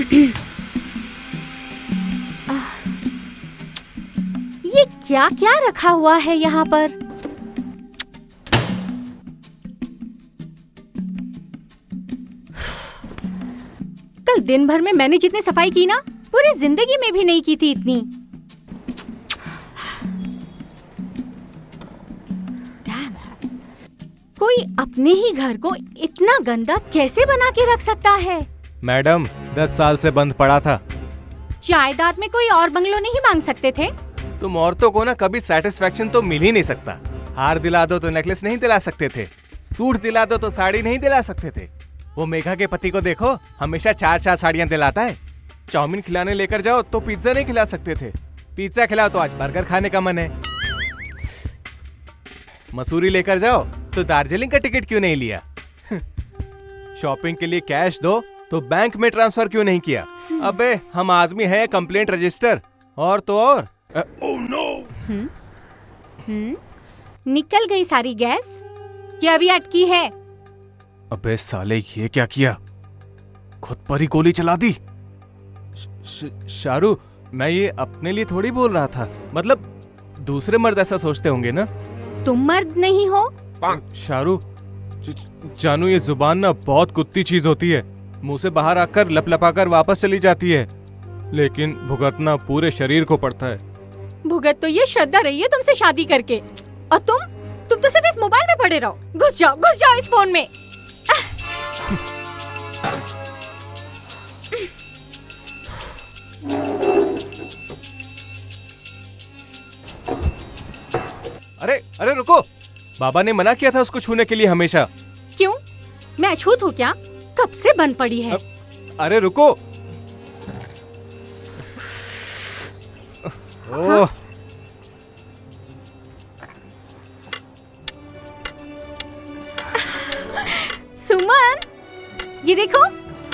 ये क्या क्या रखा हुआ है यहाँ पर? कल दिन भर में मैंने जितनी सफाई की ना, पूरी जिंदगी में भी नहीं की थी इतनी। कोई अपने ही घर को इतना गंदा कैसे बना के रख सकता है? मैडम 10 साल से बंद पड़ा था। जायदाद में कोई और बंगलो नहीं मांग सकते थे? तुम औरतों को ना कभी सेटिस्फेक्शन तो मिल ही नहीं सकता। हार दिला दो तो नेकलेस नहीं दिला सकते थे, सूट दिला दो तो साड़ी नहीं दिला सकते थे। वो मेघा के पति को देखो, हमेशा 4-4 साड़ियाँ दिलाता है। चाउमीन खिलाने लेकर जाओ तो पिज्जा नहीं खिला सकते थे, पिज्जा खिलाओ तो आज बर्गर खाने का मन है। मसूरी लेकर जाओ तो दार्जिलिंग का टिकट क्यों नहीं लिया? शॉपिंग के लिए कैश दो तो बैंक में ट्रांसफर क्यों नहीं किया? अबे हम आदमी हैं, कंप्लेंट रजिस्टर और तो और। Oh no. निकल गई सारी गैस क्या अभी अटकी है? अबे साले ये क्या किया, खुद पर ही गोली चला दी। शारू, मैं ये अपने लिए थोड़ी बोल रहा था, मतलब दूसरे मर्द ऐसा सोचते होंगे ना। तुम मर्द नहीं हो? शारू, जानू ये जुबान ना बहुत कुत्ती चीज होती है, मुंह से बाहर आकर लपलपाकर वापस चली जाती है, लेकिन भुगतना पूरे शरीर को पड़ता है। भुगत तो ये श्रद्धा रही है तुमसे शादी करके, और तुम तो सिर्फ इस मोबाइल में पड़े रहो। घुस जाओ इस फोन में। अरे रुको, बाबा ने मना किया था उसको छूने के लिए हमेशा। क्यों, मैं अछूत हूँ क्या? कब से बंद पड़ी है? अरे रुको। ओह, सुमन, ये देखो,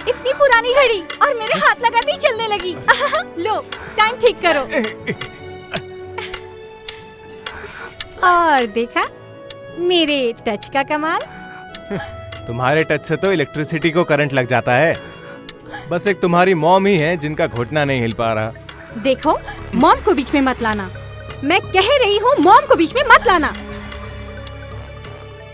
इतनी पुरानी घड़ी और मेरे हाथ लगाते ही चलने लगी। लो, टाइम ठीक करो। और देखा मेरे टच का कमाल। तुम्हारे टच से तो इलेक्ट्रिसिटी को करंट लग जाता है। बस एक तुम्हारी मॉम ही है जिनका घुटना नहीं हिल पा रहा। देखो, मॉम को बीच में मत लाना। मैं कह रही हूँ मॉम को बीच में मत लाना।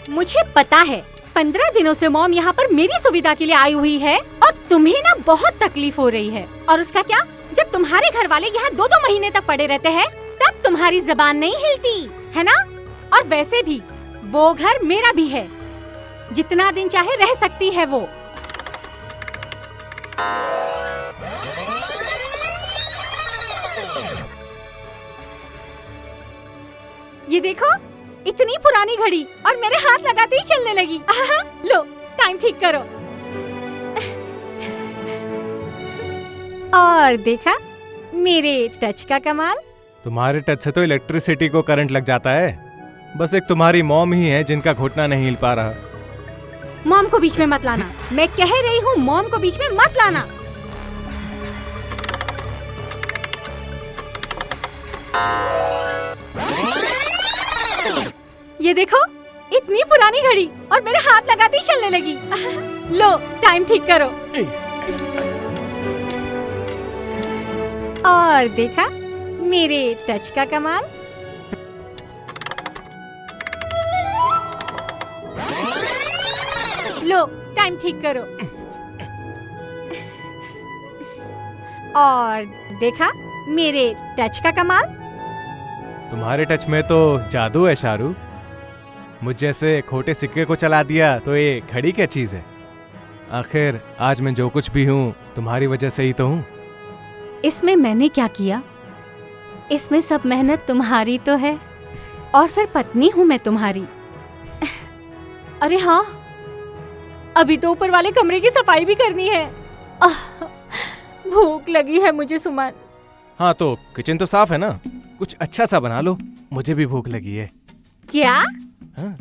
मुझे पता है 15 दिनों से मॉम यहाँ पर मेरी सुविधा के लिए आई हुई है, और तुम्हें ना बहुत तकलीफ हो रही है। और उसका क्या, जब तुम्हारे घर वाले यहाँ 2-2 महीने तक पड़े रहते हैं, तब तुम्हारी जबान नहीं हिलती है ना? और वैसे भी वो घर मेरा भी है, जितना दिन चाहे रह सकती है वो। ये देखो, इतनी पुरानी घड़ी और मेरे हाथ लगाते ही चलने लगी। लो, टाइम ठीक करो। और देखा मेरे टच का कमाल। तुम्हारे टच से तो इलेक्ट्रिसिटी को करंट लग जाता है। बस एक तुम्हारी मॉम ही है जिनका घुटना नहीं हिल पा रहा। मॉम को बीच में मत लाना। मैं कह रही हूँ मॉम को बीच में मत लाना। ये देखो, इतनी पुरानी घड़ी और मेरे हाथ लगाते ही चलने लगी। लो, टाइम ठीक करो। और देखा मेरे टच का कमाल। लो, टाइम ठीक करो। और देखा मेरे टच का कमाल। तुम्हारे टच में तो जादू है शारू। मुझ जैसे खोटे सिक्के को चला दिया तो ये घड़ी क्या चीज है? आखिर आज मैं जो कुछ भी हूँ तुम्हारी वजह से ही तो हूँ। इसमें मैंने क्या किया? इसमें सब मेहनत तुम्हारी तो है, और फिर पत्नी हूँ मैं तुम्हारी। अरे हाँ, अभी तो ऊपर वाले कमरे की सफाई भी करनी है। भूख लगी है मुझे सुमन। हाँ तो किचन तो साफ है ना, कुछ अच्छा सा बना लो, मुझे भी भूख लगी है। क्या? हाँ?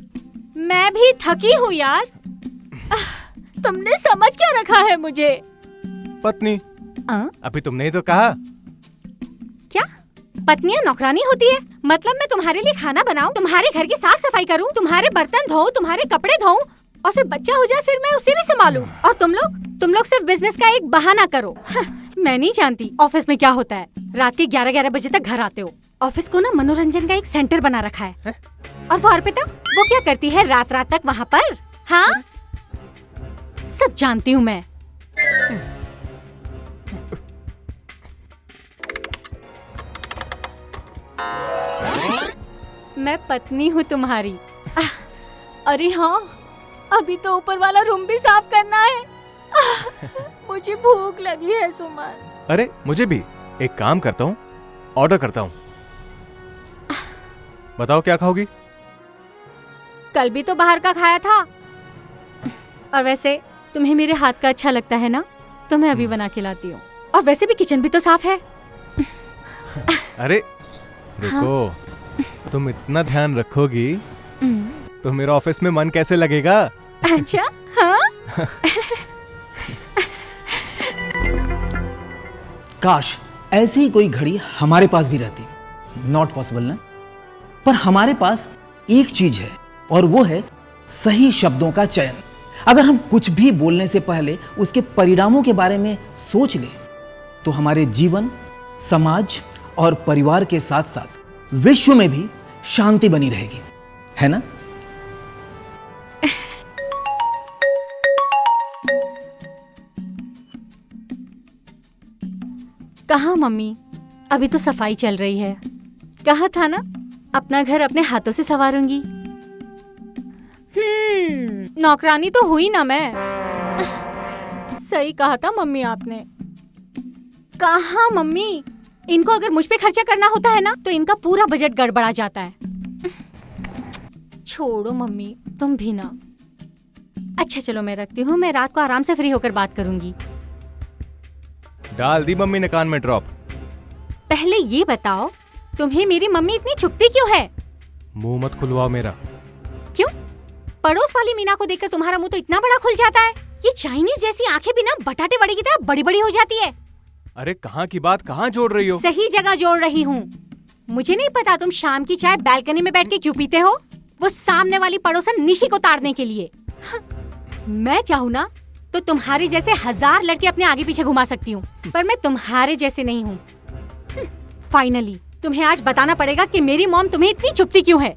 मैं भी थकी हूँ यार। तुमने समझ क्या रखा है मुझे? पत्नी। अभी तुमने ही तो कहा। क्या पत्नियां नौकरानी होती है? मतलब मैं तुम्हारे लिए खाना बनाऊं, तुम्हारे घर की साफ सफाई करूं, तुम्हारे बर्तन धोऊं, तुम्हारे कपड़े धोऊं, और फिर बच्चा हो जाए फिर मैं उसे भी संभालूं। और तुम लोग सिर्फ बिजनेस का एक बहाना करो। मैं नहीं जानती ऑफिस में क्या होता है। रात के 11-11 बजे तक घर आते हो। ऑफिस को ना मनोरंजन का एक सेंटर बना रखा है। और वो अर्पिता, वो क्या करती है रात रात तक वहाँ पर? हाँ, सब जानती हूँ मैं। मैं पत्नी हूँ तुम्हारी। अरे हाँ, अभी तो ऊपर वाला रूम भी साफ करना है। मुझे भूख लगी है सुमन। अरे मुझे भी। एक काम करता हूँ, ऑर्डर करता हूँ। बताओ क्या खाओगी? कल भी तो बाहर का खाया था। और वैसे तुम्हें मेरे हाथ का अच्छा लगता है ना, तो मैं अभी बना के लाती हूँ। और वैसे भी किचन भी तो साफ है। अरे देखो, हाँ? तुम इतना ध्यान रखोगी तो मेरा ऑफिस में मन कैसे लगेगा? अच्छा हाँ? काश ऐसी ही कोई घड़ी हमारे पास भी रहती। नॉट पॉसिबल ना। पर हमारे पास एक चीज है, और वो है सही शब्दों का चयन। अगर हम कुछ भी बोलने से पहले उसके परिणामों के बारे में सोच लें, तो हमारे जीवन, समाज और परिवार के साथ साथ विश्व में भी शांति बनी रहेगी, है ना? कहाँ मम्मी, अभी तो सफाई चल रही है। कहा था ना अपना घर अपने हाथों से संवारूंगी। नौकरानी तो हुई ना मैं। सही कहा था मम्मी आपने। कहाँ मम्मी, इनको अगर मुझ पे खर्चा करना होता है ना तो इनका पूरा बजट गड़बड़ा जाता है। छोड़ो मम्मी, तुम भी ना। अच्छा चलो मैं रखती हूँ, मैं रात को आराम से फ्री होकर बात करूंगी। डाल दी मम्मी ने कान में ड्रॉप। पहले ये बताओ, तुम्हें मेरी मम्मी इतनी चुपती क्यों है? मुंह मत खुलवाओ मेरा। क्यों? पड़ोस वाली मीना को देखकर तुम्हारा मुंह तो इतना बड़ा खुल जाता है। ये चाइनीज जैसी आंखें भी ना बटाटे वड़े की तरह बड़ी बड़ी हो जाती है। अरे कहाँ की बात कहाँ जोड़ रही हो? सही जगह जोड़ रही हूँ। मुझे नहीं पता तुम शाम की चाय बालकनी में बैठ के क्यों पीते हो, वो सामने वाली पड़ोसन निशी को ताड़ने के लिए। मैं चाहूँ ना तो तुम्हारे जैसे 1000 लड़के अपने आगे पीछे घुमा सकती हूँ, पर मैं तुम्हारे जैसे नहीं हूँ। फाइनली तुम्हें आज बताना पड़ेगा कि मेरी मॉम तुम्हें इतनी चुपती क्यों है।